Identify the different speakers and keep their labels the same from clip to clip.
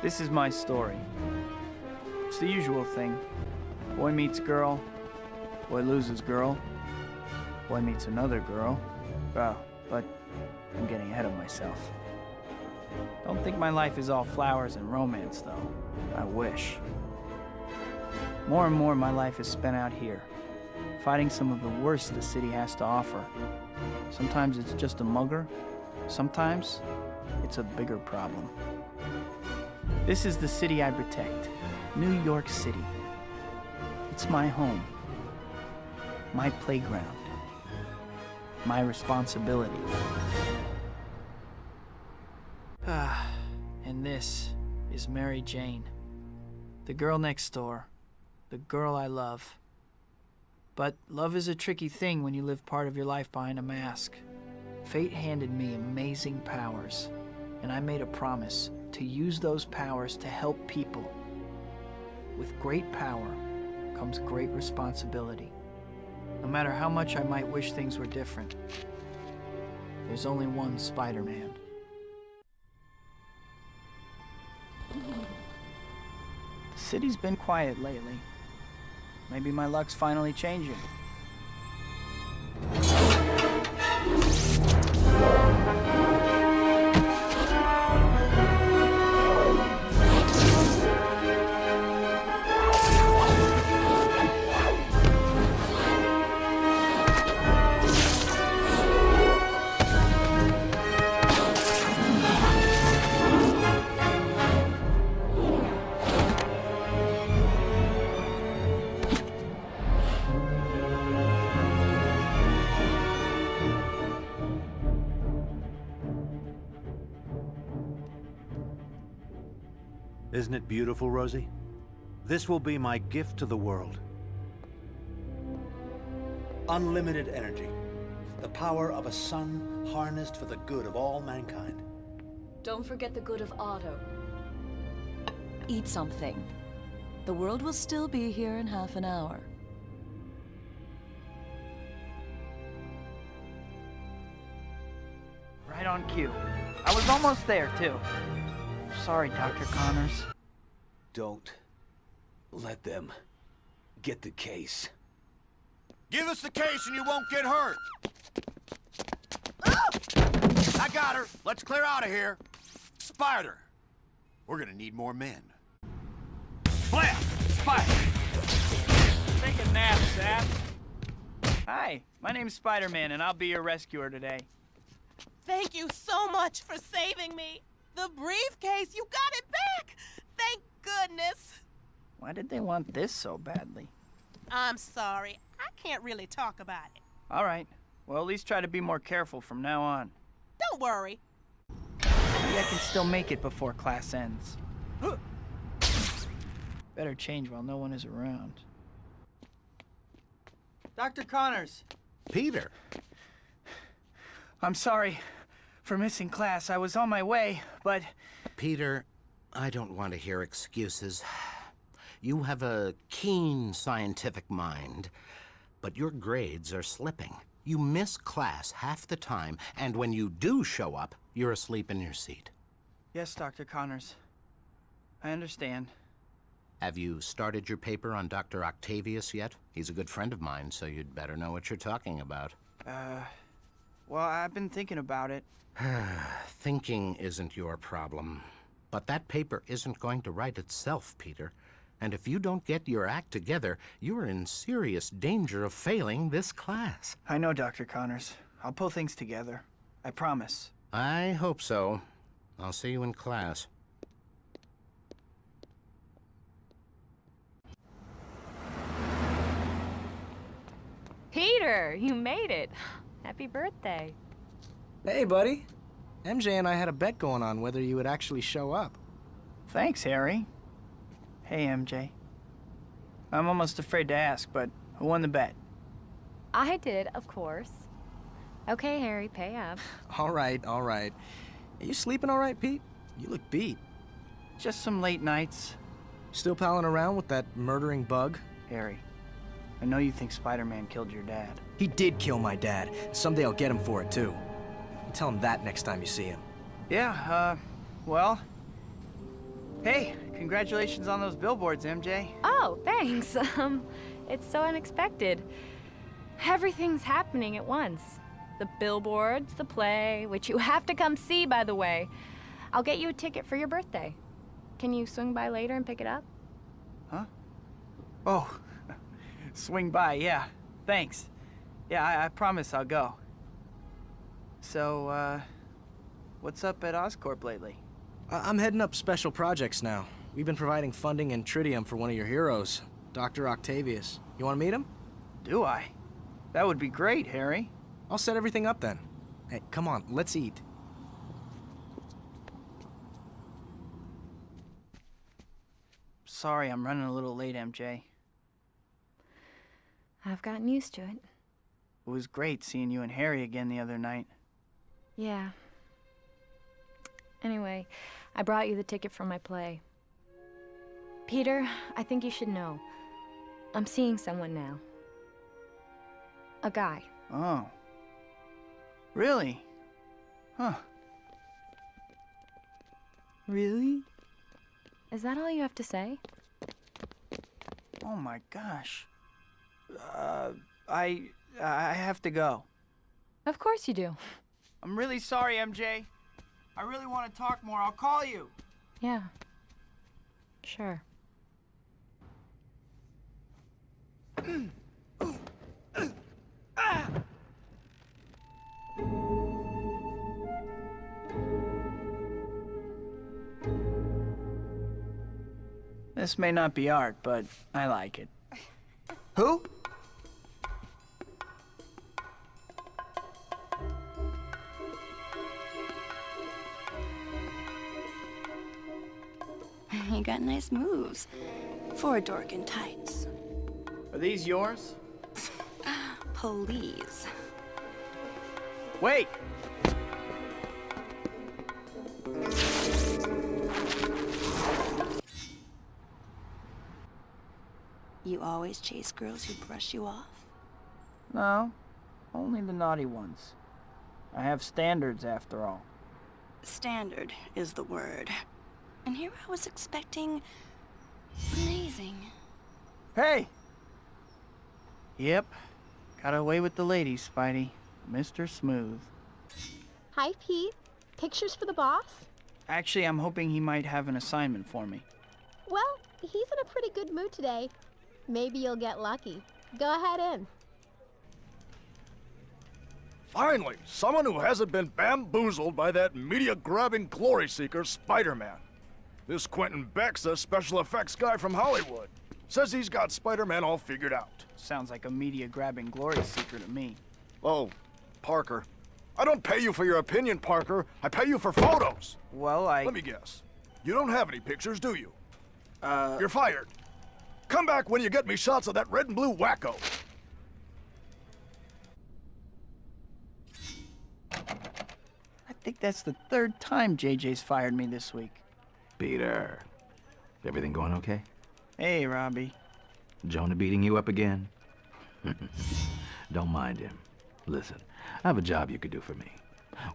Speaker 1: This is my story. It's the usual thing. Boy meets girl, boy loses girl, boy meets another girl. But I'm getting ahead of myself. Don't think my life is all flowers and romance, though. I wish. More and more, my life is spent out here, fighting some of the worst the city has to offer. Sometimes it's just a mugger. Sometimes it's a bigger problem. This is the city I protect, New York City. It's my home, my playground, my responsibility. And this is Mary Jane, the girl next door, the girl I love. But love is a tricky thing when you live part of your life behind a mask. Fate handed me amazing powers, and I made a promise to use those powers to help people. With great power comes great responsibility. No matter how much I might wish things were different, there's only one Spider-Man. The city's been quiet lately. Maybe my luck's finally changing.
Speaker 2: Isn't it beautiful, Rosie? This will be my gift to the world. Unlimited energy. The power of a sun harnessed for the good of all mankind.
Speaker 3: Don't forget the good of Otto. Eat something. The world will still be here in half an hour.
Speaker 1: Right on cue. I was almost there, too. Sorry, Dr. Connors.
Speaker 4: Don't let them get the case.
Speaker 5: Give us the case and you won't get hurt. I got her. Let's clear out of here. Spider. We're gonna need more men. Blam! Spider!
Speaker 1: Take a nap, Sap. Hi, my name's Spider-Man, and I'll be your rescuer today.
Speaker 6: Thank you so much for saving me. The briefcase, you got it back! Thank goodness.
Speaker 1: Why did they want this so badly?
Speaker 6: I'm sorry. I can't really talk about it.
Speaker 1: All right. Well, at least try to be more careful from now on.
Speaker 6: Don't worry.
Speaker 1: Maybe I can still make it before class ends. Better change while no one is around. Dr. Connors.
Speaker 4: Peter!
Speaker 1: I'm sorry for missing class. I was on my way, but...
Speaker 4: Peter, I don't want to hear excuses. You have a keen scientific mind, but your grades are slipping. You miss class half the time, and when you do show up, you're asleep in your seat.
Speaker 1: Yes, Dr. Connors. I understand.
Speaker 4: Have you started your paper on Dr. Octavius yet? He's a good friend of mine, so you'd better know what you're talking about.
Speaker 1: Well, I've been thinking about it.
Speaker 4: Thinking isn't your problem. But that paper isn't going to write itself, Peter. And if you don't get your act together, you're in serious danger of failing this class.
Speaker 1: I know, Dr. Connors. I'll pull things together. I promise.
Speaker 4: I hope so. I'll see you in class.
Speaker 7: Peter, you made it. Happy birthday.
Speaker 8: Hey, buddy. MJ and I had a bet going on whether you would actually show up.
Speaker 1: Thanks, Harry. Hey, MJ. I'm almost afraid to ask, but who won the bet?
Speaker 7: I did, of course. Okay, Harry, pay up.
Speaker 8: All right, all right. Are you sleeping all right, Pete? You look beat.
Speaker 1: Just some late nights.
Speaker 8: Still palling around with that murdering bug?
Speaker 1: Harry, I know you think Spider-Man killed your dad.
Speaker 8: He did kill my dad. Someday I'll get him for it, too. Tell him that next time you see him.
Speaker 1: Yeah, well... Hey, congratulations on those billboards, MJ.
Speaker 7: Oh, thanks. It's so unexpected. Everything's happening at once. The billboards, the play, which you have to come see, by the way. I'll get you a ticket for your birthday. Can you swing by later and pick it up?
Speaker 1: Huh? Oh, swing by, yeah. Thanks. Yeah, I promise I'll go. So, what's up at Oscorp lately?
Speaker 8: I'm heading up special projects now. We've been providing funding and tritium for one of your heroes, Dr. Octavius. You want to meet him?
Speaker 1: Do I? That would be great, Harry.
Speaker 8: I'll set everything up then. Hey, come on, let's eat.
Speaker 1: Sorry, I'm running a little late, MJ.
Speaker 7: I've gotten used to it.
Speaker 1: It was great seeing you and Harry again the other night.
Speaker 7: Yeah. Anyway, I brought you the ticket for my play. Peter, I think you should know. I'm seeing someone now. A guy.
Speaker 1: Oh. Really? Huh. Really?
Speaker 7: Is that all you have to say?
Speaker 1: Oh my gosh. I have to go.
Speaker 7: Of course you do.
Speaker 1: I'm really sorry, MJ. I really want to talk more. I'll call you.
Speaker 7: Yeah. Sure.
Speaker 1: This may not be art, but I like it. Who?
Speaker 9: You got nice moves for a dork in tights.
Speaker 1: Are these yours?
Speaker 9: Please.
Speaker 1: Wait!
Speaker 9: You always chase girls who brush you off?
Speaker 1: No, only the naughty ones. I have standards, after all.
Speaker 9: Standard is the word. And here I was expecting amazing.
Speaker 1: Hey! Yep, got away with the ladies, Spidey. Mr. Smooth.
Speaker 10: Hi, Pete. Pictures for the boss?
Speaker 1: Actually, I'm hoping he might have an assignment for me.
Speaker 10: Well, he's in a pretty good mood today. Maybe you'll get lucky. Go ahead in.
Speaker 11: Finally, someone who hasn't been bamboozled by that media-grabbing glory seeker, Spider-Man. This Quentin Beck's a special effects guy from Hollywood. Says he's got Spider-Man all figured out.
Speaker 1: Sounds like a media-grabbing glory seeker to me.
Speaker 11: Oh, Parker. I don't pay you for your opinion, Parker. I pay you for photos.
Speaker 1: Well,
Speaker 11: Let me guess. You don't have any pictures, do you? You're fired. Come back when you get me shots of that red and blue wacko.
Speaker 1: I think that's the third time JJ's fired me this week.
Speaker 12: Peter, everything going okay?
Speaker 1: Hey, Robbie.
Speaker 12: Jonah beating you up again? Don't mind him. Listen, I have a job you could do for me.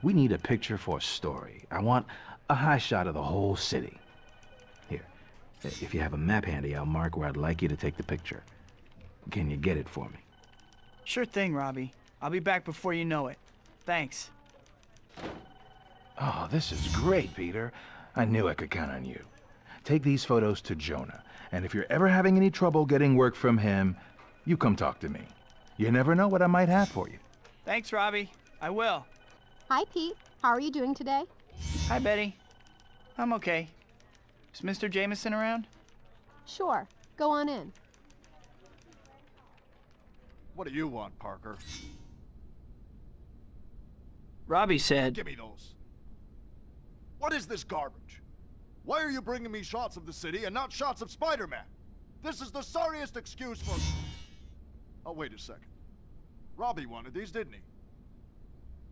Speaker 12: We need a picture for a story. I want a high shot of the whole city. Here, if you have a map handy, I'll mark where I'd like you to take the picture. Can you get it for me?
Speaker 1: Sure thing, Robbie. I'll be back before you know it. Thanks.
Speaker 12: Oh, this is great, Peter. I knew I could count on you. Take these photos to Jonah, and if you're ever having any trouble getting work from him, you come talk to me. You never know what I might have for you.
Speaker 1: Thanks, Robbie. I will.
Speaker 10: Hi, Pete. How are you doing today?
Speaker 1: Hi, Betty. I'm okay. Is Mr. Jameson around?
Speaker 10: Sure. Go on in.
Speaker 11: What do you want, Parker?
Speaker 1: Robbie said...
Speaker 11: Give me those. What is this garbage? Why are you bringing me shots of the city and not shots of Spider-Man? This is the sorriest excuse for... Oh, wait a second. Robbie wanted these, didn't he?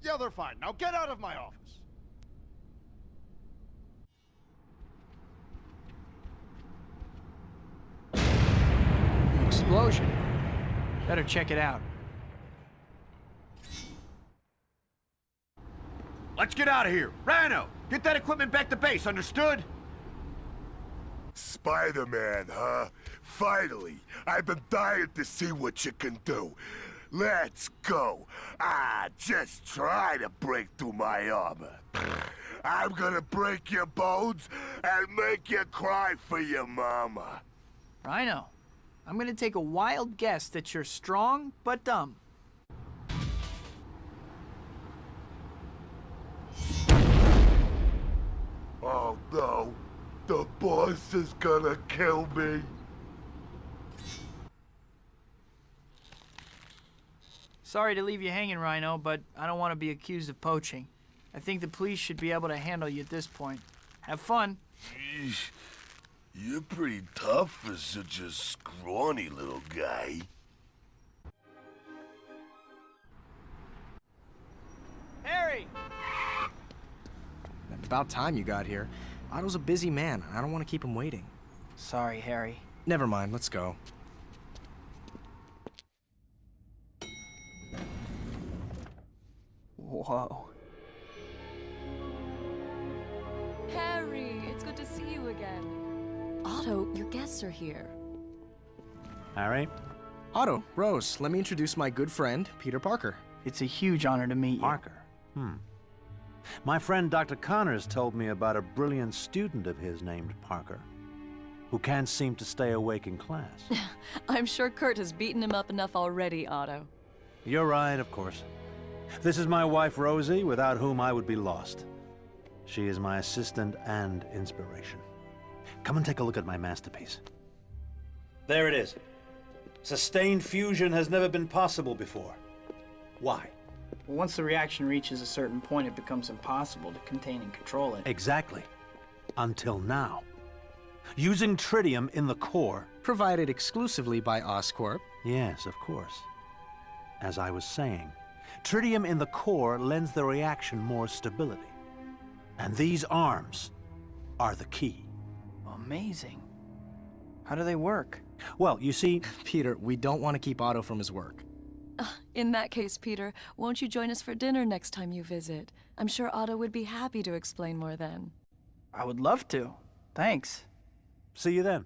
Speaker 11: Yeah, they're fine. Now get out of my office.
Speaker 1: Explosion. Better check it out.
Speaker 5: Let's get out of here. Rhino, get that equipment back to base, understood?
Speaker 13: Spider-Man, huh? Finally! I've been dying to see what you can do. Let's go. Just try to break through my armor. I'm gonna break your bones and make you cry for your mama.
Speaker 1: Rhino, I'm gonna take a wild guess that you're strong but dumb.
Speaker 13: Oh no, the boss is gonna kill me.
Speaker 1: Sorry to leave you hanging, Rhino, but I don't want to be accused of poaching. I think the police should be able to handle you at this point. Have fun.
Speaker 13: Jeez, you're pretty tough for such a scrawny little guy.
Speaker 1: Harry!
Speaker 8: About time you got here. Otto's a busy man. I don't want to keep him waiting.
Speaker 1: Sorry, Harry.
Speaker 8: Never mind, let's go.
Speaker 1: Whoa.
Speaker 3: Harry, it's good to see you again. Otto, your guests are here.
Speaker 14: Harry?
Speaker 8: Otto, Rose, let me introduce my good friend, Peter Parker.
Speaker 1: It's a huge honor to meet you.
Speaker 14: Parker? My friend Dr. Connors told me about a brilliant student of his named Parker, who can't seem to stay awake in class.
Speaker 3: I'm sure Kurt has beaten him up enough already, Otto.
Speaker 14: You're right, of course. This is my wife, Rosie, without whom I would be lost. She is my assistant and inspiration. Come and take a look at my masterpiece. There it is. Sustained fusion has never been possible before. Why?
Speaker 1: Well, once the reaction reaches a certain point, it becomes impossible to contain and control it.
Speaker 14: Exactly. Until now. Using tritium in the core.
Speaker 8: Provided exclusively by Oscorp.
Speaker 14: Yes, of course. As I was saying, tritium in the core lends the reaction more stability. And these arms are the key.
Speaker 1: Amazing. How do they work?
Speaker 14: Well, you see...
Speaker 8: Peter, we don't want to keep Otto from his work.
Speaker 3: In that case, Peter, won't you join us for dinner next time you visit? I'm sure Otto would be happy to explain more then.
Speaker 1: I would love to. Thanks.
Speaker 14: See you then.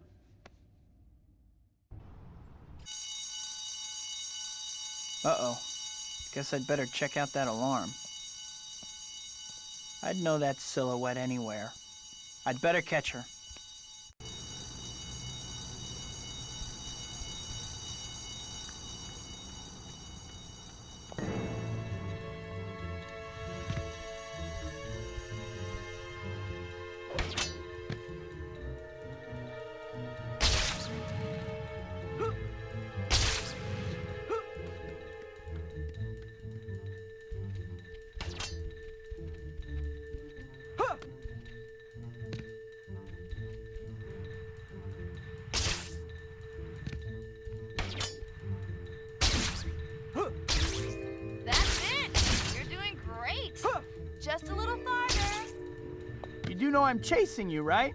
Speaker 1: Uh-oh. Guess I'd better check out that alarm. I'd know that silhouette anywhere. I'd better catch her.
Speaker 10: Just a little farther.
Speaker 1: You do know I'm chasing you, right?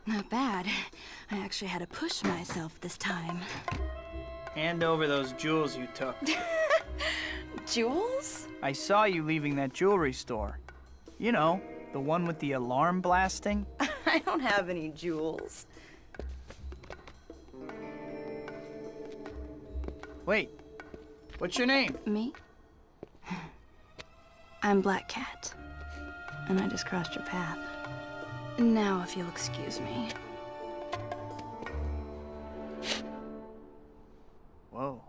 Speaker 9: Not bad. I actually had to push myself this time.
Speaker 1: Hand over those jewels you took.
Speaker 9: Jewels?
Speaker 1: I saw you leaving that jewelry store. You know, the one with the alarm blasting.
Speaker 9: I don't have any jewels.
Speaker 1: Wait, what's your name?
Speaker 9: Me? I'm Black Cat. And I just crossed your path. Now, if you'll excuse me.
Speaker 1: Whoa.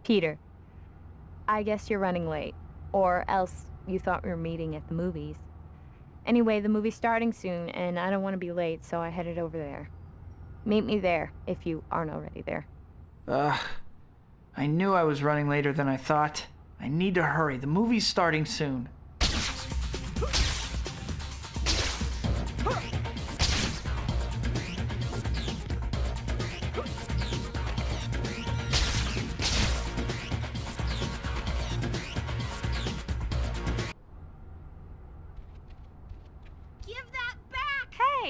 Speaker 7: Peter, I guess you're running late. Or else you thought we were meeting at the movies. Anyway, the movie's starting soon, and I don't want to be late, so I headed over there. Meet me there, if you aren't already there.
Speaker 1: I knew I was running later than I thought. I need to hurry. The movie's starting soon.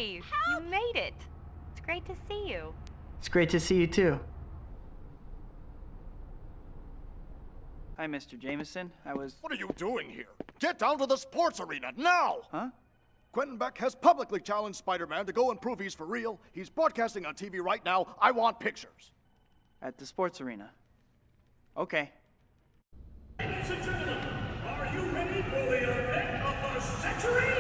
Speaker 7: Hey, you made it. It's great to see you.
Speaker 1: It's great to see you too. Hi, Mr. Jameson.
Speaker 11: What are you doing here? Get down to the sports arena, now!
Speaker 1: Huh?
Speaker 11: Quentin Beck has publicly challenged Spider-Man to go and prove he's for real. He's broadcasting on TV right now. I want pictures.
Speaker 1: At the sports arena. Okay.
Speaker 15: Ladies and gentlemen, are you ready for the event of the century?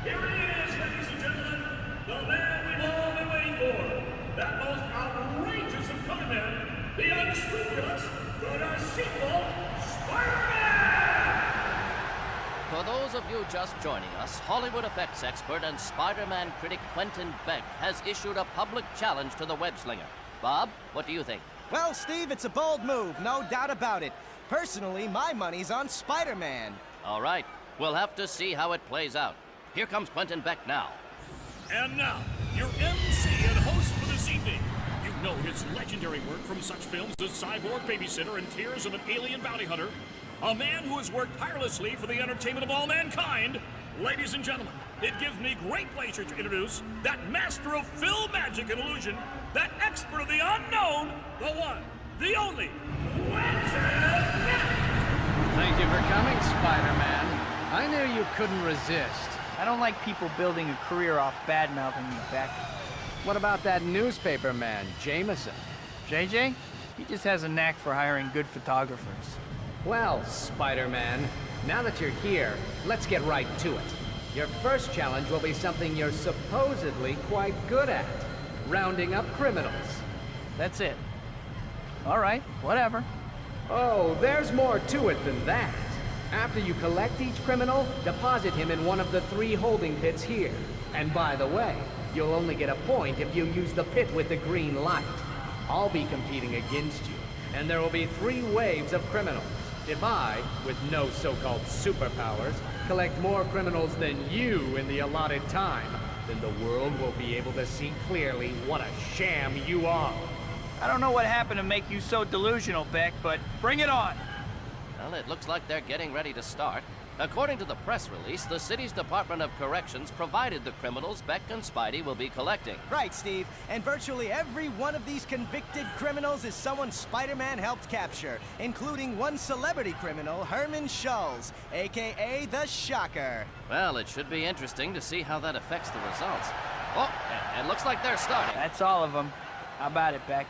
Speaker 15: Here he is, ladies and gentlemen, the man we've all been waiting for. That most outrageous of conmen, the unscrupulous, the sequel, Spider-Man!
Speaker 16: For those of you just joining us, Hollywood effects expert and Spider-Man critic Quentin Beck has issued a public challenge to the web-slinger. Bob, what do you think?
Speaker 17: Well, Steve, it's a bold move, no doubt about it. Personally, my money's on Spider-Man.
Speaker 16: All right, we'll have to see how it plays out. Here comes Quentin Beck now.
Speaker 15: And now, your MC and host for this evening. You know his legendary work from such films as Cyborg Babysitter and Tears of an Alien Bounty Hunter. A man who has worked tirelessly for the entertainment of all mankind. Ladies and gentlemen, it gives me great pleasure to introduce that master of film magic and illusion, that expert of the unknown, the one, the only, Quentin Beck!
Speaker 18: Thank you for coming, Spider-Man. I knew you couldn't resist.
Speaker 1: I don't like people building a career off bad-mouthing me, Beck.
Speaker 18: What about that newspaper man, Jameson?
Speaker 1: JJ? He just has a knack for hiring good photographers.
Speaker 18: Well, Spider-Man, now that you're here, let's get right to it. Your first challenge will be something you're supposedly quite good at. Rounding up criminals.
Speaker 1: That's it. All right, whatever.
Speaker 18: Oh, there's more to it than that. After you collect each criminal, deposit him in one of the 3 holding pits here. And by the way, you'll only get a point if you use the pit with the green light. I'll be competing against you, and there will be 3 waves of criminals. If I, with no so-called superpowers, collect more criminals than you in the allotted time, then the world will be able to see clearly what a sham you are.
Speaker 1: I don't know what happened to make you so delusional, Beck, but bring it on.
Speaker 16: Well, it looks like they're getting ready to start. According to the press release, the city's Department of Corrections provided the criminals Beck and Spidey will be collecting.
Speaker 17: Right, Steve. And virtually every one of these convicted criminals is someone Spider-Man helped capture, including one celebrity criminal, Herman Schulz, a.k.a. the Shocker.
Speaker 16: Well, it should be interesting to see how that affects the results. Oh, and it looks like they're starting.
Speaker 1: That's all of them. How about it, Beck?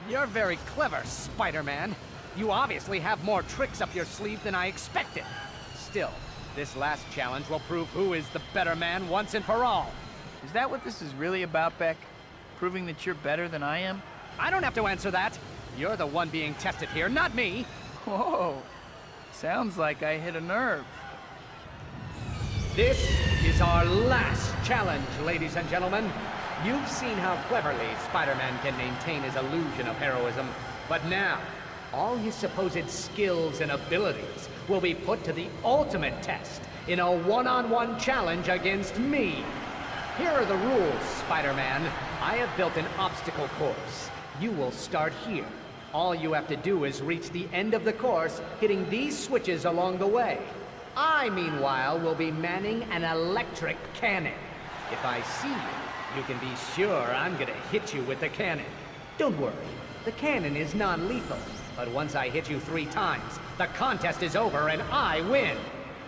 Speaker 18: You're very clever, Spider-Man. You obviously have more tricks up your sleeve than I expected. Still, this last challenge will prove who is the better man once and for all.
Speaker 1: Is that what this is really about, Beck? Proving that you're better than I am?
Speaker 18: I don't have to answer that. You're the one being tested here, not me.
Speaker 1: Whoa. Sounds like I hit a nerve.
Speaker 18: This is our last challenge, ladies and gentlemen. You've seen how cleverly Spider-Man can maintain his illusion of heroism, but now, all his supposed skills and abilities will be put to the ultimate test in a one-on-one challenge against me. Here are the rules, Spider-Man. I have built an obstacle course. You will start here. All you have to do is reach the end of the course, hitting these switches along the way. I, meanwhile, will be manning an electric cannon. If I see you, you can be sure I'm gonna hit you with the cannon. Don't worry, the cannon is non-lethal. But once I hit you 3 times, the contest is over and I win.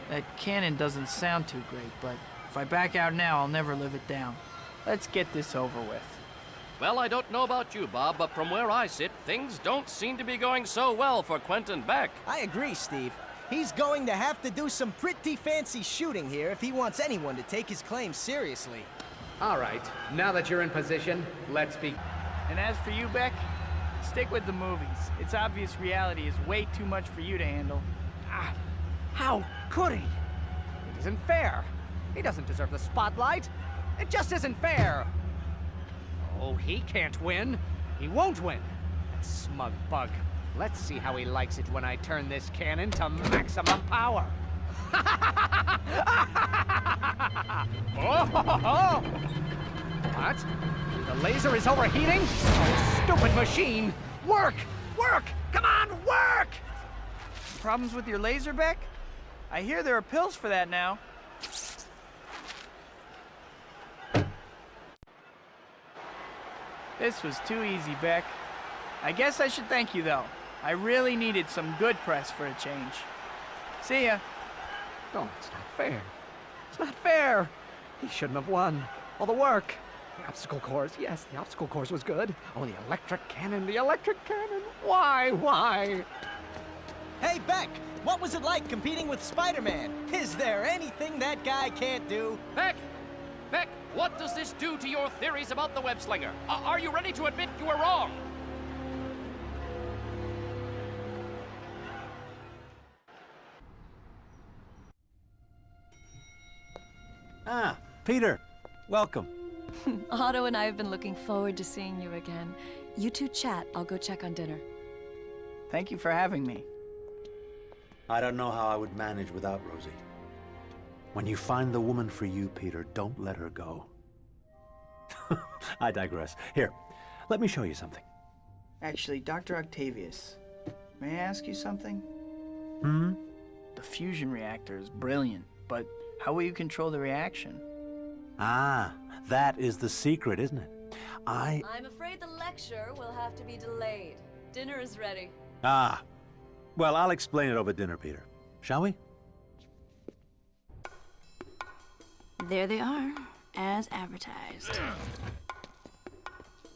Speaker 1: That cannon doesn't sound too great, but if I back out now, I'll never live it down. Let's get this over with.
Speaker 16: Well, I don't know about you, Bob, but from where I sit, things don't seem to be going so well for Quentin Beck.
Speaker 17: I agree, Steve. He's going to have to do some pretty fancy shooting here if he wants anyone to take his claim seriously.
Speaker 18: All right, now that you're in position, let's begin.
Speaker 1: And as for you, Beck, stick with the movies. It's obvious reality is way too much for you to handle.
Speaker 18: How could he? It isn't fair. He doesn't deserve the spotlight. It just isn't fair. Oh, he can't win. He won't win. That smug bug. Let's see how he likes it when I turn this cannon to maximum power. Oh! What? The laser is overheating? Oh, stupid machine! Work! Work! Come on, work!
Speaker 1: Problems with your laser, Beck? I hear there are pills for that now. This was too easy, Beck. I guess I should thank you, though. I really needed some good press for a change. See ya.
Speaker 18: No, it's not fair. It's not fair. He shouldn't have won. All the work. The obstacle course, yes, the obstacle course was good. Oh, the electric cannon, the electric cannon. Why? Why?
Speaker 17: Hey, Beck, what was it like competing with Spider-Man? Is there anything that guy can't do?
Speaker 16: Beck! Beck, what does this do to your theories about the web slinger? Are you ready to admit you were wrong?
Speaker 14: Ah, Peter, welcome.
Speaker 3: Otto and I have been looking forward to seeing you again. You two chat. I'll go check on dinner.
Speaker 1: Thank you for having me.
Speaker 2: I don't know how I would manage without Rosie.
Speaker 14: When you find the woman for you, Peter, don't let her go. I digress. Here, let me show you something.
Speaker 1: Actually, Dr. Octavius, may I ask you something?
Speaker 14: Hmm?
Speaker 1: The fusion reactor is brilliant, but how will you control the reaction?
Speaker 14: Ah, that is the secret, isn't it?
Speaker 3: I'm afraid the lecture will have to be delayed. Dinner is ready.
Speaker 14: Ah. Well, I'll explain it over dinner, Peter. Shall we?
Speaker 9: There they are, as advertised.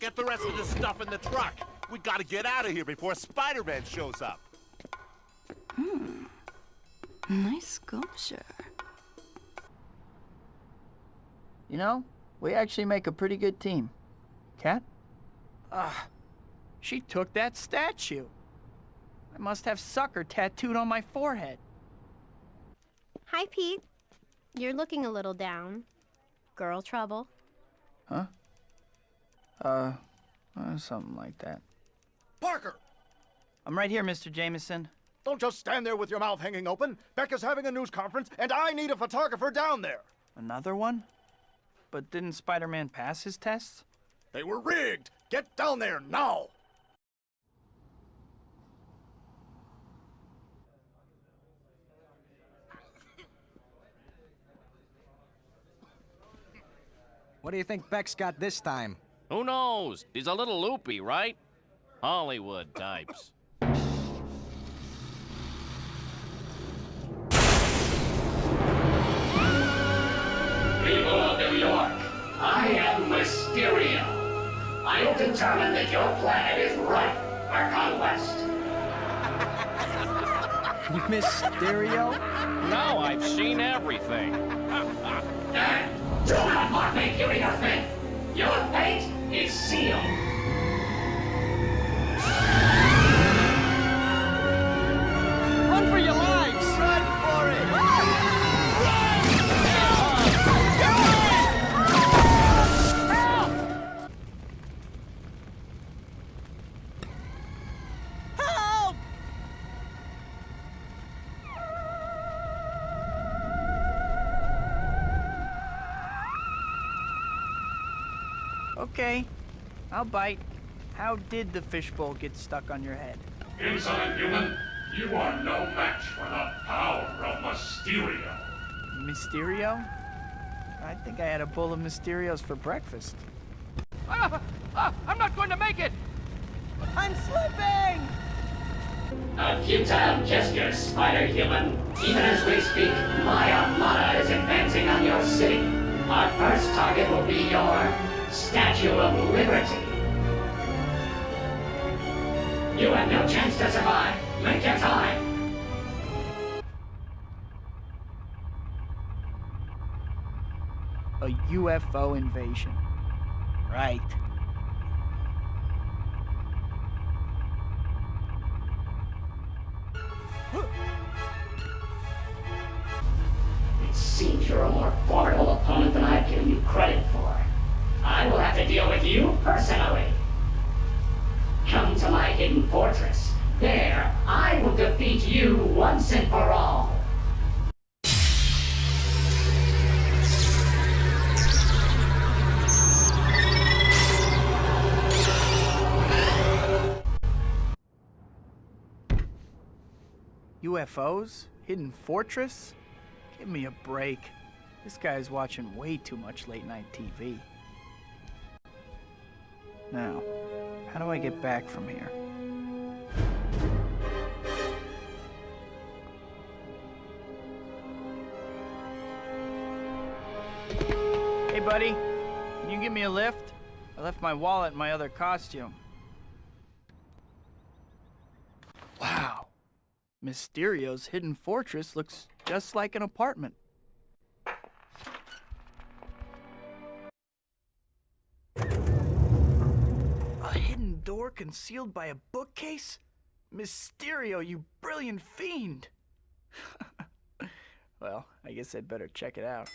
Speaker 5: Get the rest of the stuff in the truck. We gotta get out of here before Spider-Man shows up.
Speaker 9: Nice sculpture.
Speaker 1: You know, we actually make a pretty good team. Cat? She took that statue. I must have sucker tattooed on my forehead.
Speaker 10: Hi, Pete. You're looking a little down. Girl trouble?
Speaker 1: Huh? Something like that.
Speaker 11: Parker!
Speaker 1: I'm right here, Mr. Jameson.
Speaker 11: Don't just stand there with your mouth hanging open. Becca's having a news conference, and I need a photographer down there.
Speaker 1: Another one? But didn't Spider-Man pass his tests?
Speaker 11: They were rigged. Get down there now.
Speaker 17: What do you think Beck's got this time?
Speaker 16: Who knows? He's a little loopy, right? Hollywood types.
Speaker 19: People of New York, I am Mysterio. I will determine that your planet is ripe for conquest.
Speaker 17: Mysterio?
Speaker 16: Now I've seen everything.
Speaker 19: And do not mock me, curious man. Your fate is sealed.
Speaker 17: Run for your lives!
Speaker 1: Run for it!
Speaker 17: Help!
Speaker 1: Okay, I'll bite. How did the fishbowl get stuck on your head?
Speaker 19: Insolent human, you are no match for the power of Mysterio.
Speaker 1: Mysterio? I think I had a bowl of Mysterios for breakfast.
Speaker 16: I'm not going to make it!
Speaker 17: I'm slipping!
Speaker 19: A futile gesture, spider-human. Even as we speak, my armada is advancing on your city. Our first target will be your Statue of Liberty. You have no chance to survive. Make your time.
Speaker 1: A UFO invasion. Right.
Speaker 19: It seems you're a more formidable opponent than I've given you credit for. I will have to deal with you personally. Come to my hidden fortress. There, I will defeat you once and for all.
Speaker 1: UFOs? Hidden fortress? Give me a break. This guy's watching way too much late-night TV. Now, how do I get back from here? Hey, buddy. Can you give me a lift? I left my wallet in my other costume. Wow. Mysterio's hidden fortress looks just like an apartment. A hidden door concealed by a bookcase? Mysterio, you brilliant fiend! Well, I guess I'd better check it out.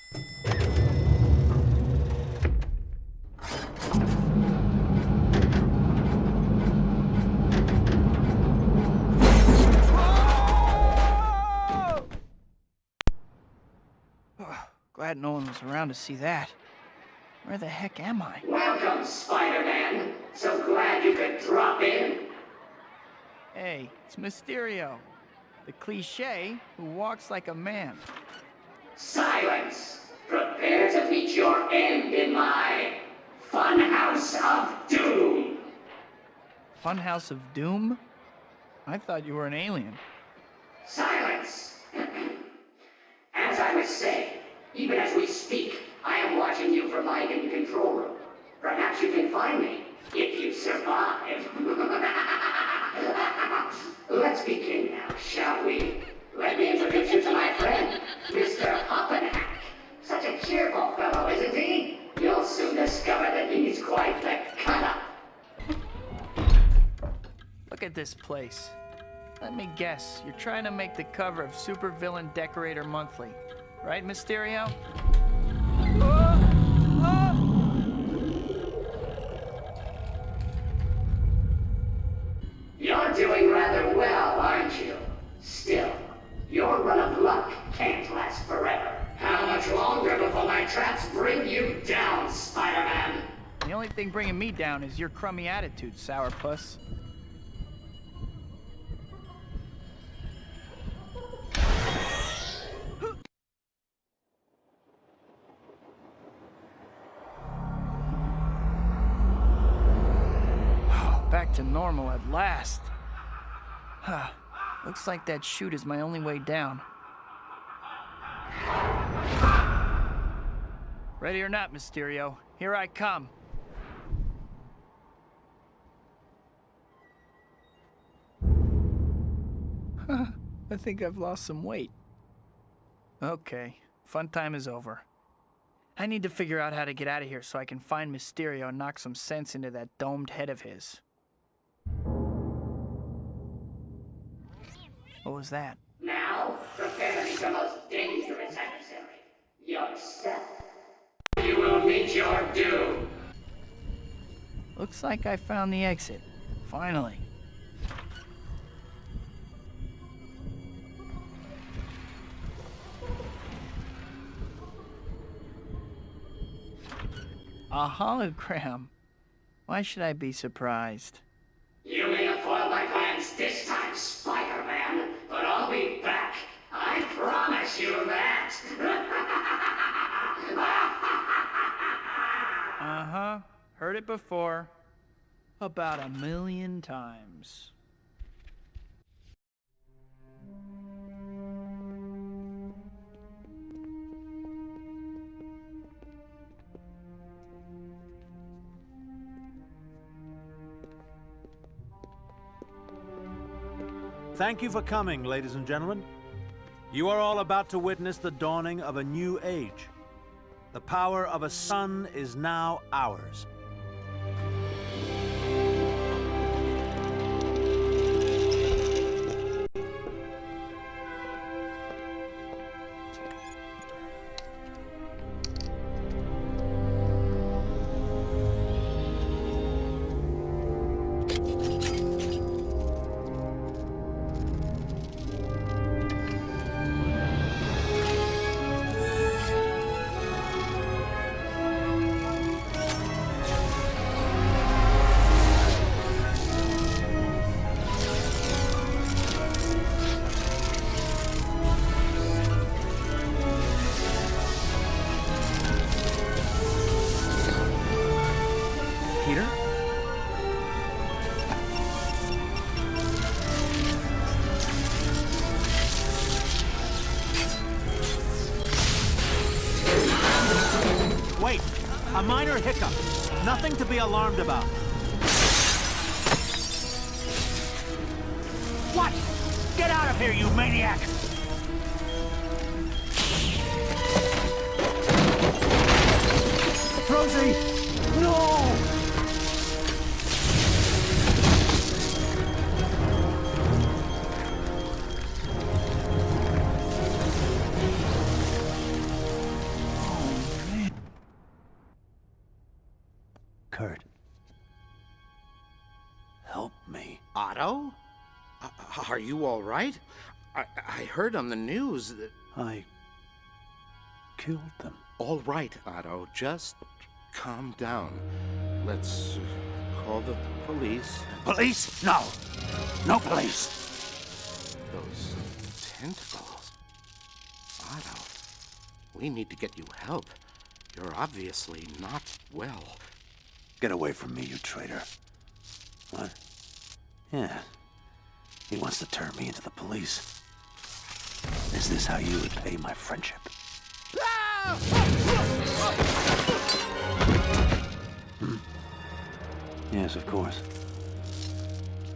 Speaker 1: Glad no one was around to see that. Where the heck am I?
Speaker 19: Welcome, Spider-Man. So glad you could drop in.
Speaker 1: Hey, it's Mysterio. The cliché who walks like a man.
Speaker 19: Silence! Prepare to meet your end in my Funhouse of Doom!
Speaker 1: Funhouse of Doom? I thought you were an alien.
Speaker 19: Silence! As I was saying, even as we speak, I am watching you from my hidden control room. Perhaps you can find me, if you survive. Let's begin now, shall we? Let me introduce you to my friend, Mr. Hoppenhack. Such a cheerful fellow, isn't he? You'll soon discover that he's quite the cut-up.
Speaker 1: Look at this place. Let me guess, you're trying to make the cover of Supervillain Decorator Monthly. Right, Mysterio?
Speaker 19: You're doing rather well, aren't you? Still, your run of luck can't last forever. How much longer before my traps bring you down, Spider-Man?
Speaker 1: The only thing bringing me down is your crummy attitude, sourpuss. Back to normal at last. Huh. Looks like that chute is my only way down. Ready or not, Mysterio, here I come. I think I've lost some weight. Okay, fun time is over. I need to figure out how to get out of here so I can find Mysterio and knock some sense into that domed head of his. What was that?
Speaker 19: Now, prepare to meet the most dangerous adversary, yourself. You will meet your doom.
Speaker 1: Looks like I found the exit. Finally. A hologram. Why should I be surprised?
Speaker 19: You may have foiled my plans this time, Spider-Man, but I'll be back. I promise you that.
Speaker 1: Uh-huh. Heard it before. About 1,000,000 times.
Speaker 14: Thank you for coming, ladies and gentlemen. You are all about to witness the dawning of a new age. The power of a son is now ours.
Speaker 8: Peter?
Speaker 14: Wait, a minor hiccup. Nothing to be alarmed about.
Speaker 5: What? Get out of here, you maniac!
Speaker 14: Rosie! No! Kurt. Help me.
Speaker 4: Otto? Are you all right? I heard on the news that...
Speaker 14: I killed them.
Speaker 4: All right, Otto. Just calm down. Let's call the police.
Speaker 5: Police? No! No police!
Speaker 4: Those tentacles. Otto, we need to get you help. You're obviously not well.
Speaker 14: Get away from me, you traitor. What? Yeah. He wants to turn me into the police. Is this how you repay my friendship? Yes, of course.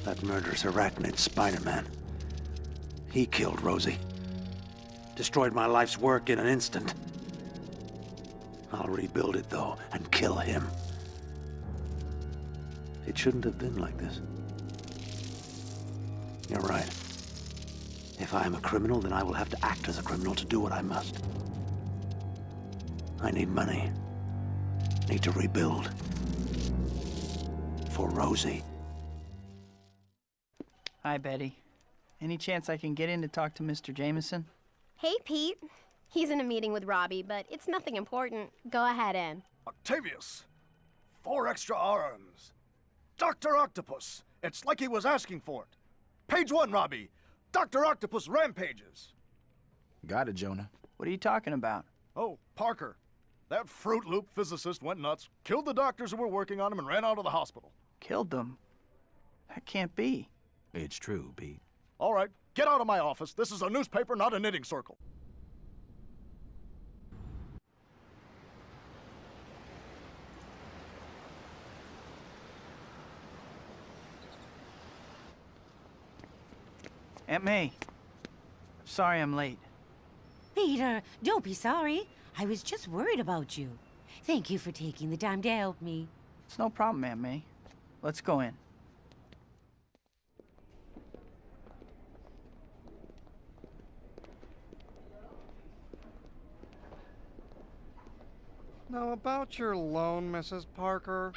Speaker 14: That murderous arachnid Spider-Man. He killed Rosie. Destroyed my life's work in an instant. I'll rebuild it, though, and kill him. It shouldn't have been like this. You're right. If I am a criminal, then I will have to act as a criminal to do what I must. I need money. Need to rebuild. For Rosie.
Speaker 1: Hi, Betty. Any chance I can get in to talk to Mr. Jameson?
Speaker 10: Hey, Pete. He's in a meeting with Robbie, but it's nothing important. Go ahead in.
Speaker 11: Octavius. 4 extra arms. Dr. Octopus. It's like he was asking for it. Page 1, Robbie. Dr. Octopus rampages.
Speaker 8: Got it, Jonah.
Speaker 1: What are you talking about?
Speaker 11: Oh, Parker. That Fruit Loop physicist went nuts, killed the doctors who were working on him, and ran out of the hospital.
Speaker 1: Killed them? That can't be.
Speaker 12: It's true, Pete.
Speaker 11: All right, get out of my office. This is a newspaper, not a knitting circle.
Speaker 1: Aunt May. Sorry I'm late.
Speaker 20: Peter, don't be sorry. I was just worried about you. Thank you for taking the time to help me.
Speaker 1: It's no problem, Aunt May. Let's go in.
Speaker 21: Now, about your loan, Mrs. Parker.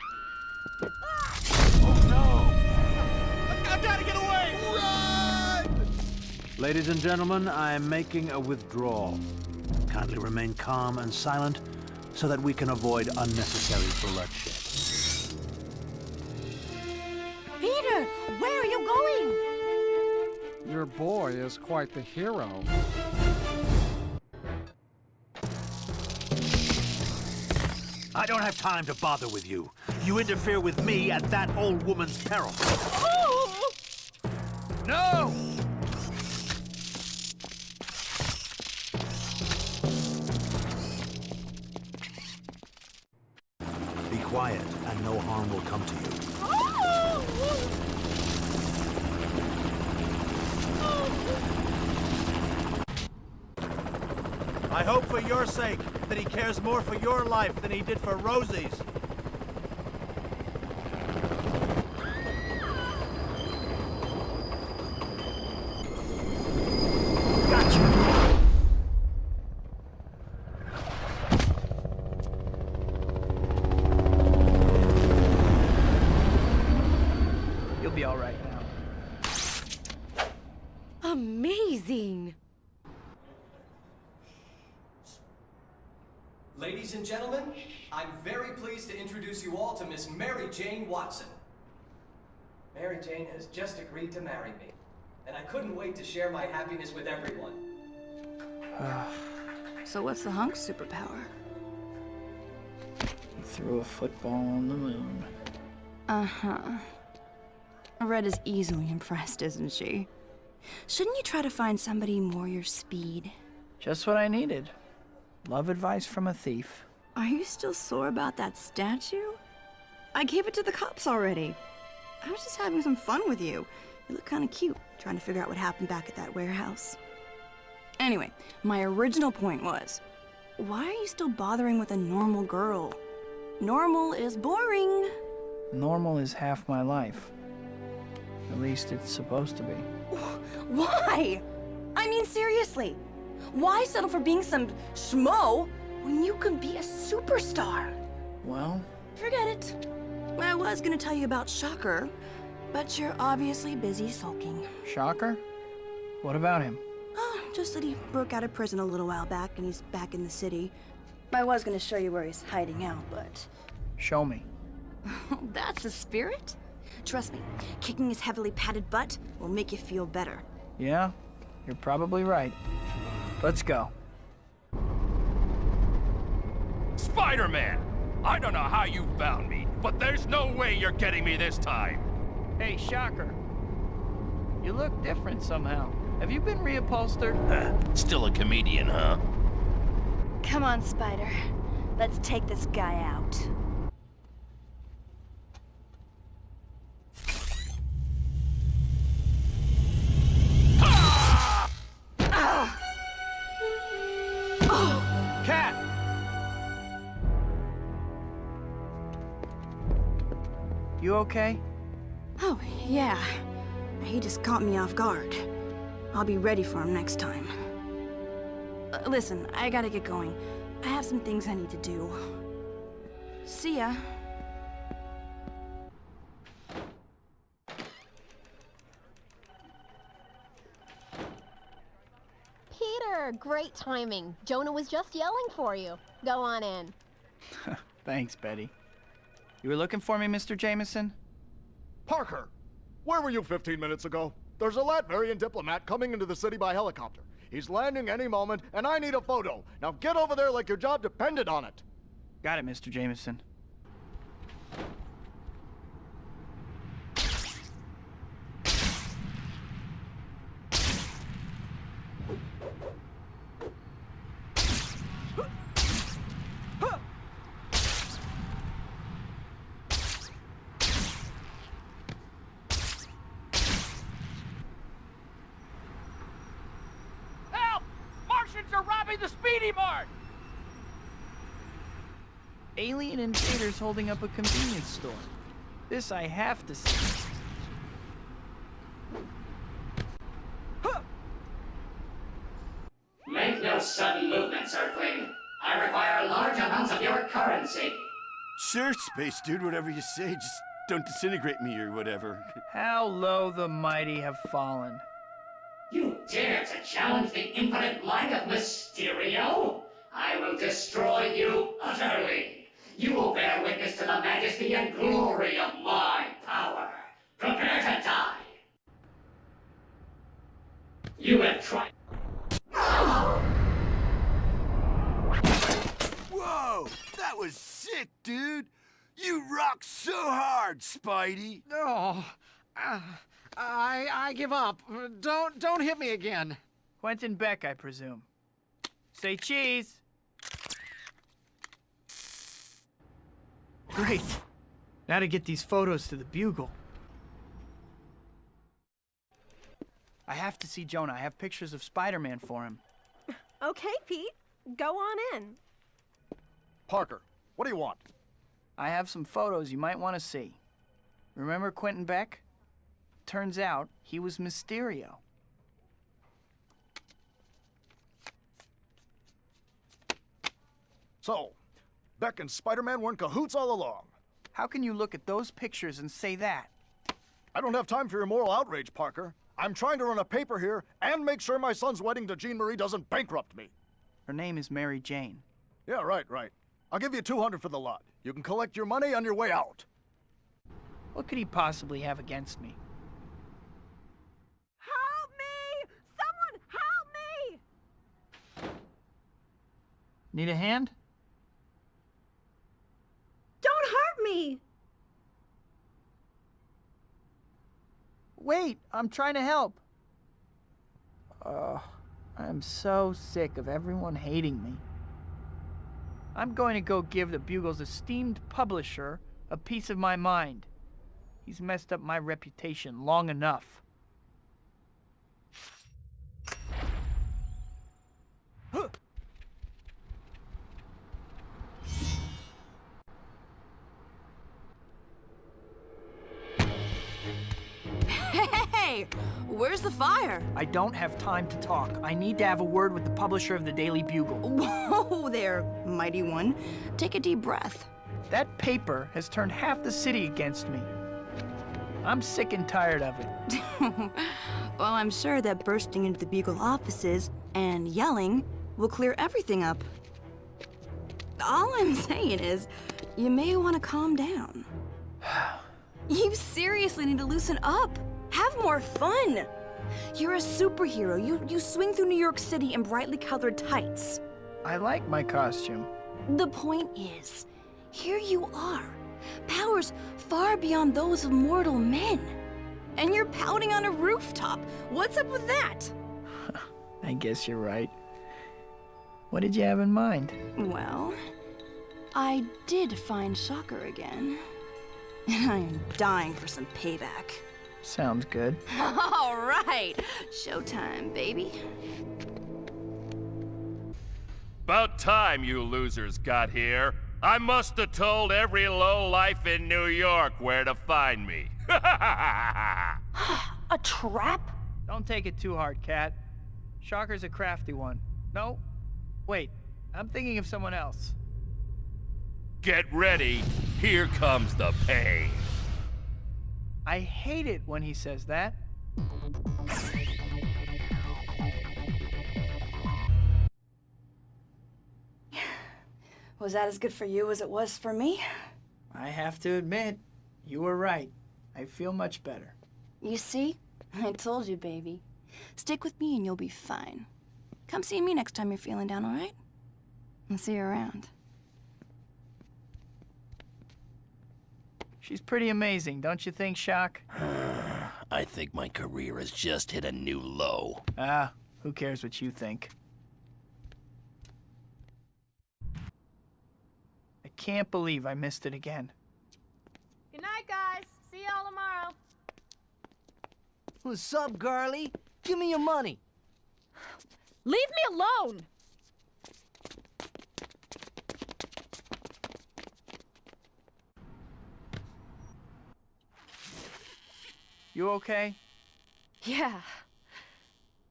Speaker 11: Oh, no! I've got to get away! Run!
Speaker 14: Ladies and gentlemen, I am making a withdrawal. Kindly remain calm and silent so that we can avoid unnecessary bloodshed.
Speaker 20: Peter, where are you going?
Speaker 21: Your boy is quite the hero.
Speaker 14: I don't have time to bother with you. You interfere with me at that old woman's peril.
Speaker 20: Oh!
Speaker 14: No! Be quiet, and no harm will come to you. I hope for your sake that he cares more for your life than he did for Rosie's.
Speaker 1: You'll be all right now.
Speaker 20: Amazing.
Speaker 17: Ladies and gentlemen, I'm very pleased to introduce you all to Miss Mary Jane Watson. Mary Jane has just agreed to marry me, and I couldn't wait to share my happiness with everyone.
Speaker 22: So what's the hunk's superpower?
Speaker 1: He threw a football on the moon.
Speaker 9: Uh-huh. Red is easily impressed, isn't she? Shouldn't you try to find somebody more your speed?
Speaker 1: Just what I needed. Love advice from a thief.
Speaker 9: Are you still sore about that statue? I gave it to the cops already. I was just having some fun with you. You look kind of cute, trying to figure out what happened back at that warehouse. Anyway, my original point was, why are you still bothering with a normal girl? Normal is boring.
Speaker 1: Normal is half my life. At least it's supposed to be.
Speaker 9: Why? I mean, seriously. Why settle for being some schmo when you can be a superstar?
Speaker 1: Well,
Speaker 9: forget it. I was gonna tell you about Shocker, but you're obviously busy sulking.
Speaker 1: Shocker? What about him?
Speaker 9: Oh, just that he broke out of prison a little while back and he's back in the city. I was gonna show you where he's hiding out, but...
Speaker 1: Show me.
Speaker 9: That's the spirit? Trust me, kicking his heavily padded butt will make you feel better.
Speaker 1: Yeah, you're probably right. Let's go.
Speaker 6: Spider-Man! I don't know how you found me, but there's no way you're getting me this time.
Speaker 1: Hey, Shocker. You look different somehow. Have you been reupholstered?
Speaker 6: Still a comedian, huh?
Speaker 9: Come on, Spider. Let's take this guy out.
Speaker 1: Cat! You okay?
Speaker 9: Oh, yeah. He just caught me off guard. I'll be ready for him next time. Listen, I gotta get going. I have some things I need to do. See ya.
Speaker 10: Peter, great timing. Jonah was just yelling for you. Go on in.
Speaker 1: Thanks, Betty. You were looking for me, Mr. Jameson?
Speaker 11: Parker! Where were you 15 minutes ago? There's a Latverian diplomat coming into the city by helicopter. He's landing any moment, and I need a photo. Now get over there like your job depended on it.
Speaker 1: Got it, Mr. Jameson.
Speaker 6: Are robbing the Speedy Mart!
Speaker 1: Alien invaders holding up a convenience store. This I have to see.
Speaker 19: Make no sudden movements, Earthling. I require large amounts of your currency.
Speaker 5: Sure, Space Dude, whatever you say. Just don't disintegrate me or whatever.
Speaker 1: How low the mighty have fallen.
Speaker 19: You dare to challenge the infinite might of Mysterio? I will destroy you utterly. You will bear witness to the majesty and glory of my power. Prepare to die. You have tried.
Speaker 5: Whoa! That was sick, dude! You rock so hard, Spidey!
Speaker 18: Oh, I give up. Don't hit me again.
Speaker 1: Quentin Beck, I presume. Say cheese! Great. Now to get these photos to the Bugle. I have to see Jonah. I have pictures of Spider-Man for him.
Speaker 10: Okay, Pete. Go on in.
Speaker 11: Parker, what do you want?
Speaker 1: I have some photos you might want to see. Remember Quentin Beck? Turns out he was Mysterio.
Speaker 11: So, Beck and Spider-Man were in cahoots all along.
Speaker 1: How can you look at those pictures and say that?
Speaker 11: I don't have time for your moral outrage, Parker. I'm trying to run a paper here and make sure my son's wedding to Jean Marie doesn't bankrupt me.
Speaker 1: Her name is Mary Jane.
Speaker 11: Yeah, right. I'll give you $200 for the lot. You can collect your money on your way out.
Speaker 1: What could he possibly have against me?
Speaker 10: Help me! Someone help me!
Speaker 1: Need a hand?
Speaker 10: Don't hurt me!
Speaker 1: wait, I'm trying to help. I'm so sick of everyone hating me. I'm going to go give the Bugle's esteemed publisher a piece of my mind. He's messed up my reputation long enough.
Speaker 9: Hey, where's the fire?
Speaker 1: I don't have time to talk. I need to have a word with the publisher of the Daily Bugle.
Speaker 9: Whoa there, mighty one. Take a deep breath.
Speaker 1: That paper has turned half the city against me. I'm sick and tired of it.
Speaker 9: Well, I'm sure that bursting into the Bugle offices and yelling will clear everything up. All I'm saying is, you may want to calm down. You seriously need to loosen up. Have more fun. You're a superhero. You swing through New York City in brightly colored tights.
Speaker 1: I like my costume.
Speaker 9: The point is, here you are. Powers far beyond those of mortal men. And you're pouting on a rooftop. What's up with that?
Speaker 1: I guess you're right. What did you have in mind?
Speaker 9: Well, I did find Shocker again. And I am dying for some payback.
Speaker 1: Sounds good.
Speaker 9: All right. Showtime, baby.
Speaker 6: About time you losers got here. I must have told every lowlife in New York where to find me.
Speaker 9: A trap?
Speaker 1: Don't take it too hard, Cat. Shocker's a crafty one. No, wait. I'm thinking of someone else.
Speaker 6: Get ready. Here comes the pain.
Speaker 1: I hate it when he says that.
Speaker 9: Was that as good for you as it was for me?
Speaker 1: I have to admit, you were right. I feel much better.
Speaker 9: You see? I told you, baby. Stick with me and you'll be fine. Come see me next time you're feeling down, all right? I'll see you around.
Speaker 1: She's pretty amazing, don't you think, Shock?
Speaker 13: I think my career has just hit a new low.
Speaker 1: Ah, who cares what you think? I can't believe I missed it again.
Speaker 7: Good night, guys. See y'all tomorrow.
Speaker 22: What's up, girlie? Give me your money.
Speaker 7: Leave me alone!
Speaker 1: You okay?
Speaker 7: Yeah.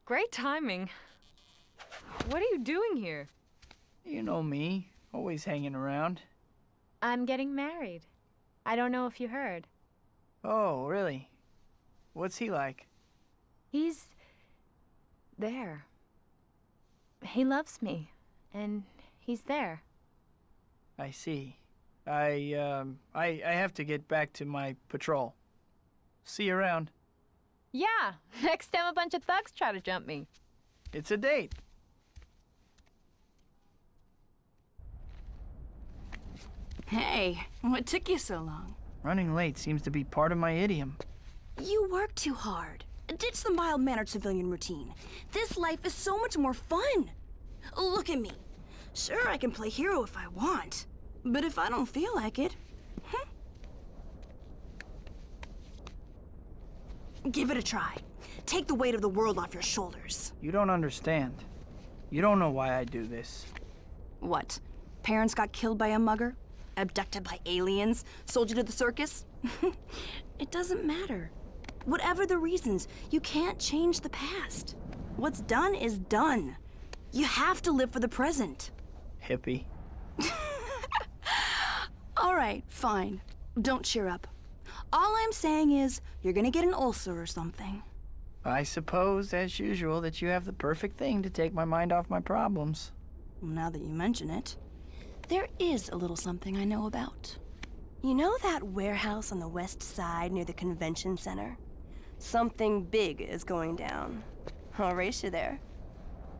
Speaker 7: Great timing. What are you doing here?
Speaker 1: You know me, always hanging around.
Speaker 7: I'm getting married. I don't know if you heard.
Speaker 1: Oh, really? What's he like?
Speaker 7: He's there. He loves me, and he's there.
Speaker 1: I see. I have to get back to my patrol. See you around.
Speaker 7: Yeah, next time a bunch of thugs try to jump me.
Speaker 1: It's a date.
Speaker 9: Hey, what took you so long?
Speaker 1: Running late seems to be part of my idiom.
Speaker 9: You work too hard. Ditch the mild-mannered civilian routine. This life is so much more fun. Look at me. Sure, I can play hero if I want. But if I don't feel like it, give it a try. Take the weight of the world off your shoulders.
Speaker 1: You don't understand. You don't know why I do this.
Speaker 9: What? Parents got killed by a mugger? Abducted by aliens? Sold you to the circus? It doesn't matter. Whatever the reasons, you can't change the past. What's done is done. You have to live for the present.
Speaker 1: Hippie.
Speaker 9: All right, fine. Don't cheer up. All I'm saying is, you're gonna get an ulcer or something.
Speaker 1: I suppose, as usual, that you have the perfect thing to take my mind off my problems.
Speaker 9: Now that you mention it, there is a little something I know about. You know that warehouse on the west side near the convention center? Something big is going down. I'll race you there.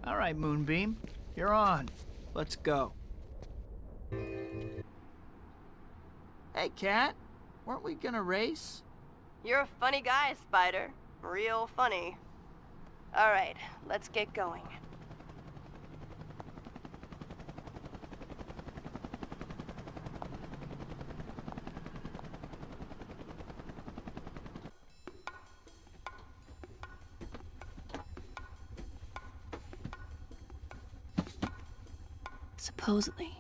Speaker 1: All right, Moonbeam. You're on. Let's go. Hey, Cat. Weren't we gonna race?
Speaker 9: You're a funny guy, Spider. Real funny. All right, let's get going. Supposedly,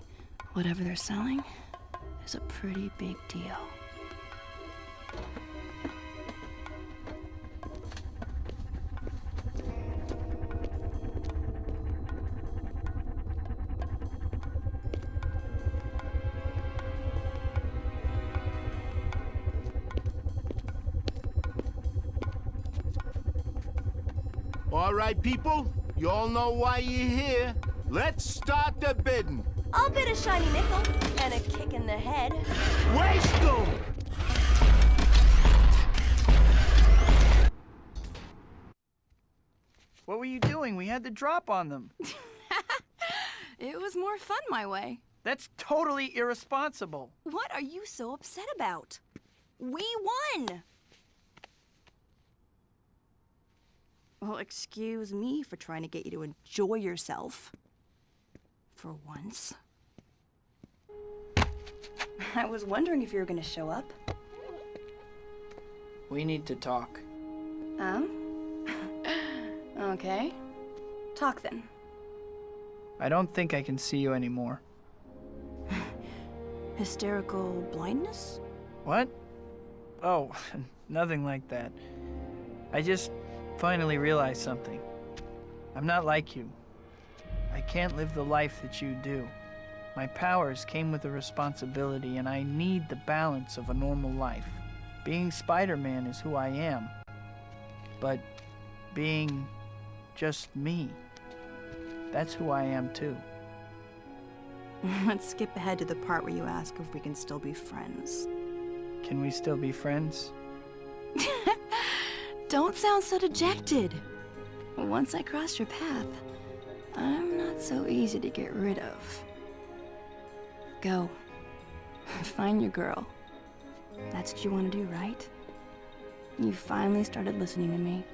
Speaker 9: whatever they're selling is a pretty big deal.
Speaker 2: All right, people, you all know why you're here. Let's start the bidding.
Speaker 9: I'll bid a shiny nickel and a kick in the head.
Speaker 2: Waste them!
Speaker 1: What were you doing? We had the drop on them.
Speaker 9: It was more fun my way.
Speaker 1: That's totally irresponsible.
Speaker 9: What are you so upset about? We won! Well, excuse me for trying to get you to enjoy yourself. For once. I was wondering if you were gonna show up.
Speaker 1: We need to talk.
Speaker 9: Okay. Talk then.
Speaker 1: I don't think I can see you anymore.
Speaker 9: Hysterical blindness?
Speaker 1: What? Oh, nothing like that. I just finally realized something. I'm not like you. I can't live the life that you do. My powers came with a responsibility, and I need the balance of a normal life. Being Spider-Man is who I am. But being just me, that's who I am too.
Speaker 9: Let's skip ahead to the part where you ask if we can still be friends.
Speaker 1: Can we still be friends?
Speaker 9: Don't sound so dejected. Once I cross your path, I'm not so easy to get rid of. Go. Find your girl. That's what you want to do, right? You finally started listening to me.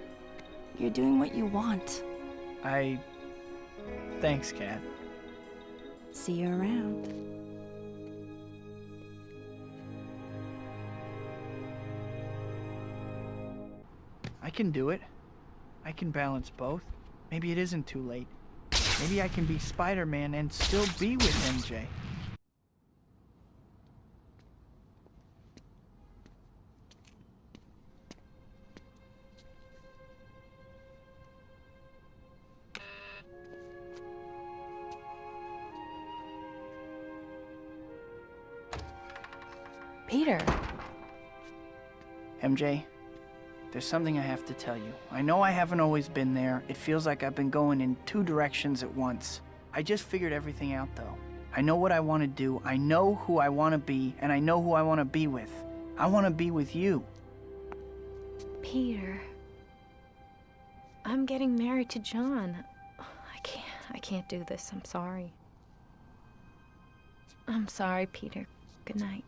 Speaker 9: You're doing what you want.
Speaker 1: Thanks, Kat.
Speaker 9: See you around.
Speaker 1: I can do it. I can balance both. Maybe it isn't too late. Maybe I can be Spider-Man and still be with MJ.
Speaker 7: Peter.
Speaker 1: MJ, there's something I have to tell you. I know I haven't always been there. It feels like I've been going in two directions at once. I just figured everything out, though. I know what I want to do, I know who I want to be, and I know who I want to be with. I want to be with you.
Speaker 7: Peter. I'm getting married to John. I can't do this. I'm sorry. I'm sorry, Peter. Good night.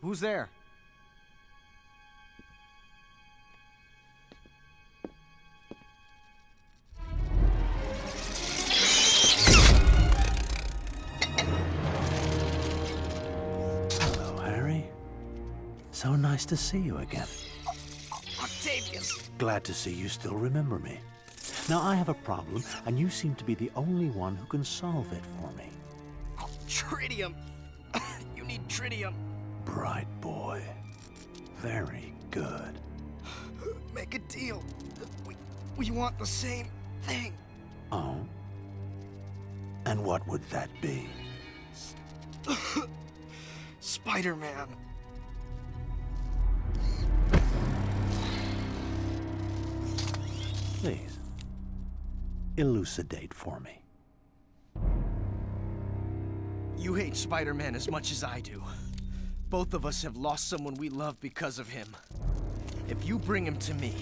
Speaker 8: Who's there?
Speaker 14: Hello, Harry. So nice to see you again.
Speaker 8: Octavius!
Speaker 14: Glad to see you still remember me. Now, I have a problem, and you seem to be the only one who can solve it for me.
Speaker 8: Oh, tritium! You need tritium.
Speaker 14: Bright boy. Very good.
Speaker 8: Make a deal. We want the same thing.
Speaker 14: Oh? And what would that be?
Speaker 8: Spider-Man.
Speaker 14: Please, elucidate for me.
Speaker 8: You hate Spider-Man as much as I do. Both of us have lost someone we love because of him. If you bring him to me,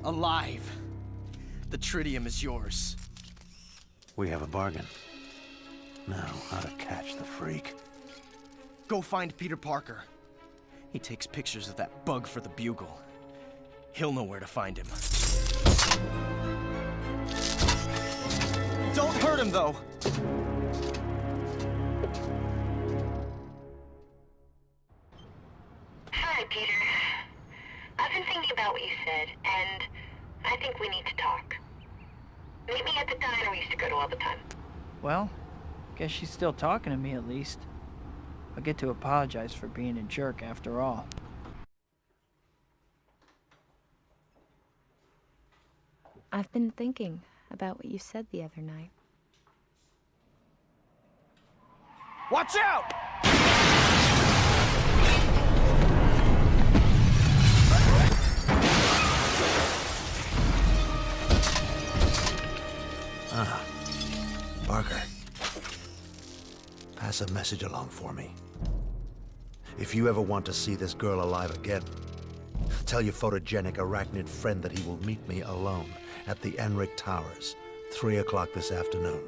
Speaker 8: alive, the tritium is yours.
Speaker 14: We have a bargain. Now, how to catch the freak.
Speaker 8: Go find Peter Parker. He takes pictures of that bug for the Bugle. He'll know where to find him. Don't hurt him, though!
Speaker 3: Hi, Peter. I've been thinking about what you said, and I think we need to talk. Meet me at the diner we used to go to all the time.
Speaker 1: Well, guess she's still talking to me at least. I'll get to apologize for being a jerk after all.
Speaker 7: I've been thinking about what you said the other night.
Speaker 8: Watch out!
Speaker 14: Ah, Parker. Pass a message along for me. If you ever want to see this girl alive again, tell your photogenic arachnid friend that he will meet me alone at the Enric Towers, 3 o'clock this afternoon.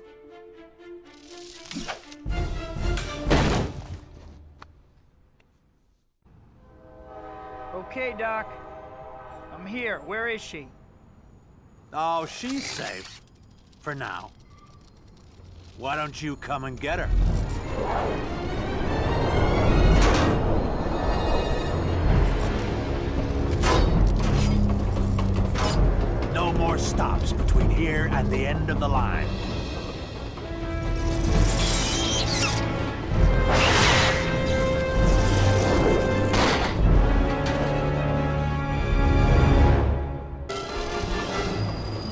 Speaker 1: Okay, Doc. I'm here. Where is she?
Speaker 14: Oh, she's safe. For now. Why don't you come and get her? No more stops between here and the end of the line.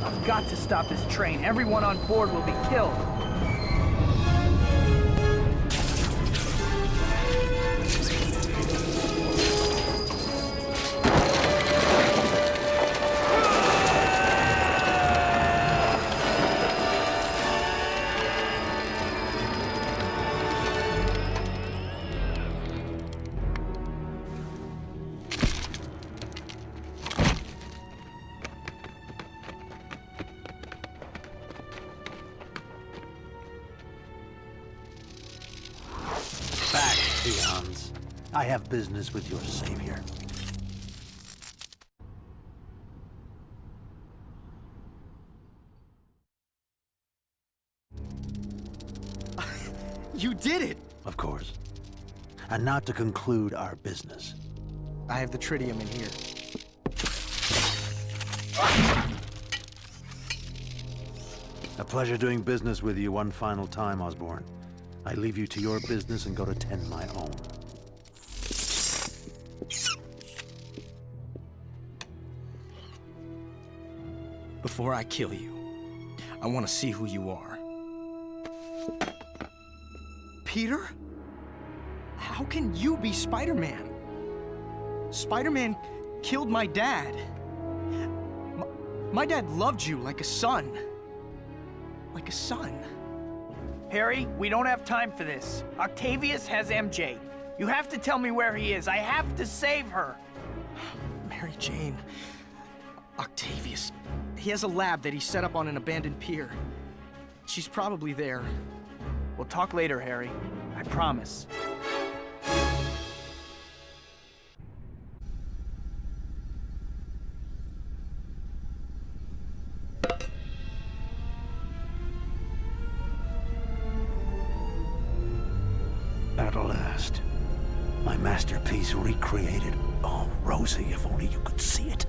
Speaker 1: I've got to stop this train. Everyone on board will be killed.
Speaker 14: Back, peons. I have business with your savior.
Speaker 8: You did it!
Speaker 14: Of course. And now to conclude our business.
Speaker 8: I have the tritium in here.
Speaker 14: A pleasure doing business with you one final time, Osborn. I leave you to your business and go to tend my own.
Speaker 8: Before I kill you, I want to see who you are. Peter? How can you be Spider-Man? Spider-Man killed my dad. My dad loved you like a son. Like a son.
Speaker 1: Harry, we don't have time for this. Octavius has MJ. You have to tell me where he is. I have to save her.
Speaker 8: Mary Jane. Octavius. He has a lab that he set up on an abandoned pier. She's probably there.
Speaker 1: We'll talk later, Harry. I promise.
Speaker 14: At last. My masterpiece recreated. Oh, Rosie, if only you could see it.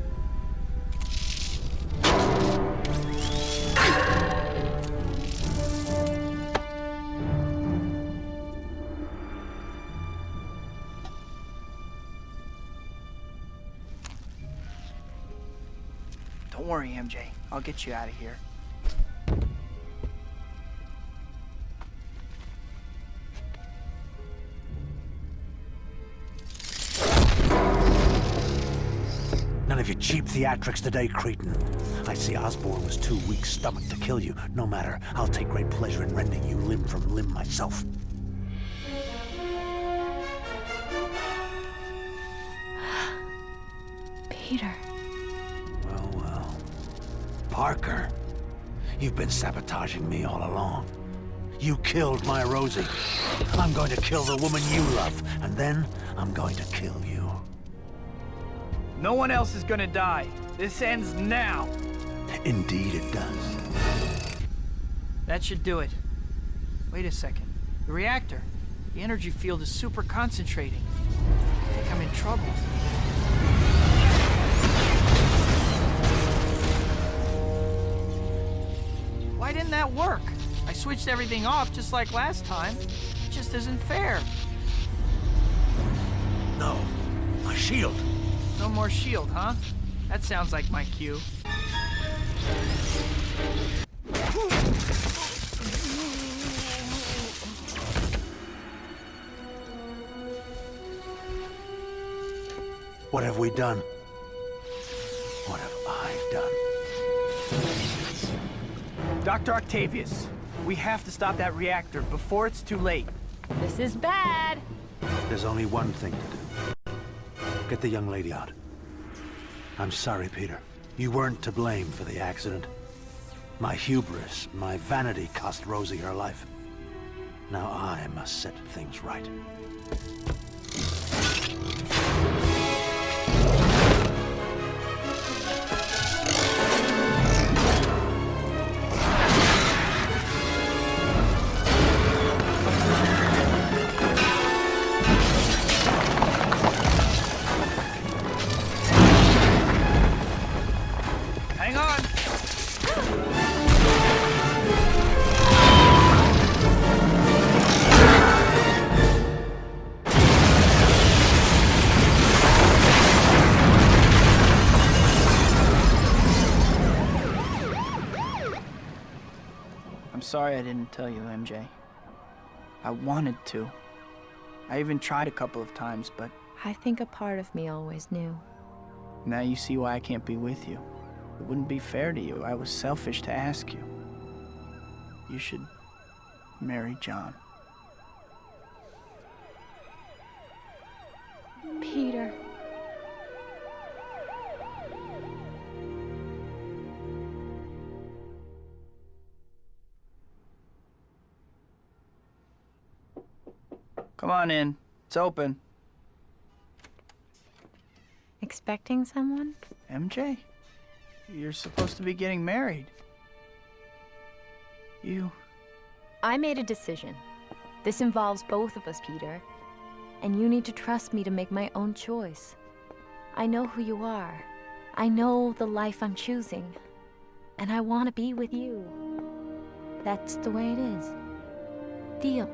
Speaker 1: Don't worry, MJ. I'll get you out of here.
Speaker 14: None of your cheap theatrics today, cretin. I see Osborn was too weak-stomached to kill you. No matter, I'll take great pleasure in rending you limb from limb myself.
Speaker 7: Peter.
Speaker 14: Well, well. Parker, you've been sabotaging me all along. You killed my Rosie. I'm going to kill the woman you love, and then I'm going to kill you.
Speaker 1: No one else is gonna die. This ends now.
Speaker 14: Indeed it does.
Speaker 1: That should do it. Wait a second. The reactor. The energy field is super concentrating. I think I'm in trouble. Why didn't that work? I switched everything off just like last time. It just isn't fair.
Speaker 14: No. My shield.
Speaker 1: No more shield, huh? That sounds like my cue.
Speaker 14: What have we done? What have I done?
Speaker 1: Dr. Octavius, we have to stop that reactor before it's too late.
Speaker 7: This is bad.
Speaker 14: There's only one thing to do. Get the young lady out. I'm sorry, Peter. You weren't to blame for the accident. My hubris, my vanity cost Rosie her life. Now I must set things right.
Speaker 1: Hang on. I'm sorry I didn't tell you, MJ. I wanted to. I even tried a couple of times, but
Speaker 7: I think a part of me always knew.
Speaker 1: now you see why I can't be with you. It wouldn't be fair to you. I was selfish to ask you. You should marry John.
Speaker 7: Peter.
Speaker 1: Come on in. It's open.
Speaker 7: Expecting someone?
Speaker 1: MJ? You're supposed to be getting married.
Speaker 7: I made a decision. This involves both of us, Peter. And you need to trust me to make my own choice. I know who you are. I know the life I'm choosing. And I want to be with you. That's the way it is. Deal.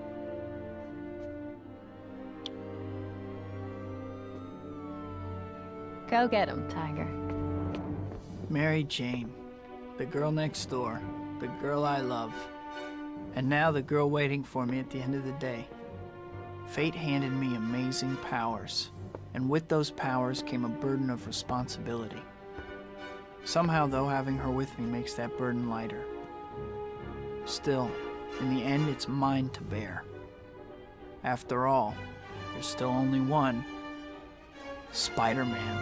Speaker 7: Go get him, Tiger.
Speaker 1: Mary Jane. The girl next door. The girl I love. And now the girl waiting for me at the end of the day. Fate handed me amazing powers. And with those powers came a burden of responsibility. Somehow, though, having her with me makes that burden lighter. Still, in the end, it's mine to bear. After all, there's still only one Spider-Man.